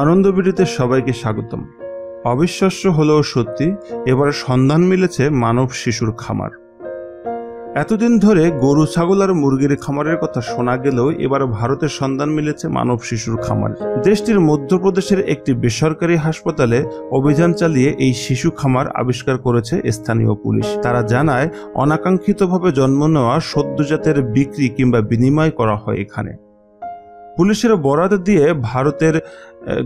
আনন্দবিডিতে সবাইকে স্বাগতম। অবিশ্বাস্য হলেও সত্যি, এবার সন্ধান মিলেছে মানব শিশুর খামার। এতদিন ধরে গরু, ছাগল আর মুরগির খামারের কথা শোনা গেলেও এবার ভারতের সন্ধান মিলেছে মানব শিশুর খামার। দেশটির মধ্যপ্রদেশের একটি বেসরকারি হাসপাতালে অভিযান চালিয়ে এই শিশু খামার আবিষ্কার করেছে স্থানীয় পুলিশ। তারা জানায়, অনাকাঙ্ক্ষিতভাবে জন্ম নেওয়া সদ্যজাতের বিক্রি কিংবা বিনিময় করা হয় এখানে। পুলিশের বরাত দিয়ে ভারতের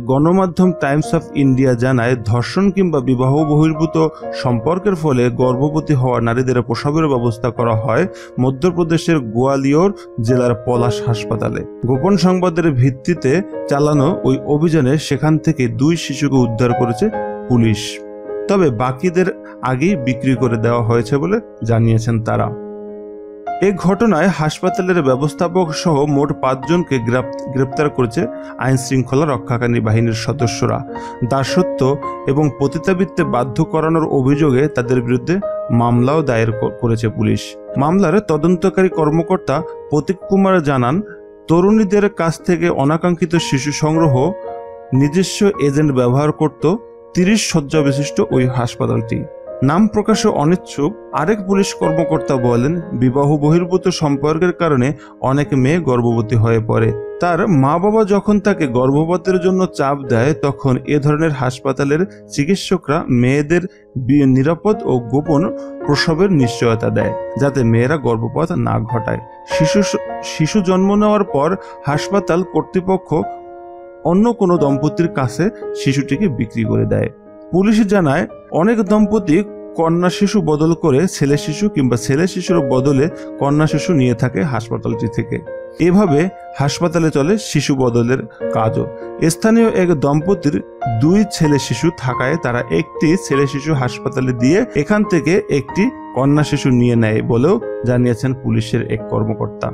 গণমাধ্যম টাইমস অফ ইন্ডিয়া জানায়, ধর্ষণ কিংবা বিবাহ বহির্ভূত সম্পর্কের ফলে গর্ভবতী হওয়া নারীদের প্রসবের ব্যবস্থা করা হয় মধ্যপ্রদেশের গোয়ালিয়র জেলার পলাশ হাসপাতালে। গোপন সংবাদের ভিত্তিতে চালানো ওই অভিযানে সেখান থেকে 2 শিশুকে উদ্ধার করেছে পুলিশ। তবে বাকিদের আগেই বিক্রি করে দেওয়া হয়েছে বলে জানিয়েছেন তারা। এই ঘটনায় হাসপাতালের ব্যবস্থাপক সহ মোট 5 জনকে গ্রেপ্তার করেছে আইন শৃঙ্খলা রক্ষাকারী বাহিনীর সদস্যরা। দাসত্ব এবং পতিতাবৃত্তে বাধ্য করানোর অভিযোগে তাদের বিরুদ্ধে মামলাও দায়ের করেছে পুলিশ। মামলার তদন্তকারী কর্মকর্তা প্রতীক কুমার জানান, তরুণীদের কাছ থেকে অনাকাঙ্ক্ষিত শিশু সংগ্রহ নিজস্ব এজেন্ট ব্যবহার করত 30 শয্যা বিশিষ্ট ওই হাসপাতালটি। নাম প্রকাশে অনিচ্ছুক আরেক পুলিশ কর্মকর্তা বলেন, বিবাহ বহির্ভূত সম্পর্কের কারণে অনেক মেয়ে গর্ভবতী হয়ে পড়ে। তার মা বাবা যখন তাকে গর্ভপাতের জন্য চাপ দেয়, তখন এ ধরনের হাসপাতালের চিকিৎসকরা মেয়েদের নিরাপদ ও গোপন প্রসবের নিশ্চয়তা দেয়, যাতে মেয়েরা গর্ভপাত না ঘটায়। শিশু জন্ম নেওয়ার পর হাসপাতাল কর্তৃপক্ষ অন্য কোনো দম্পতির কাছে শিশুটিকে বিক্রি করে দেয়। পুলিশ জানায়, অনেক দম্পতি কন্যা শিশু বদল করে ছেলে শিশু কিংবা ছেলে শিশুর বদলে কন্যা শিশু নিয়ে থাকে হাসপাতালটি থেকে। এভাবে হাসপাতালে চলে শিশু বদলের কাজও। স্থানীয় এক দম্পতির 2 ছেলে শিশু থাকায় তারা একটি ছেলে শিশু হাসপাতালে দিয়ে এখান থেকে একটি কন্যা শিশু নিয়ে নেয় বলেও জানিয়েছেন পুলিশের এক কর্মকর্তা।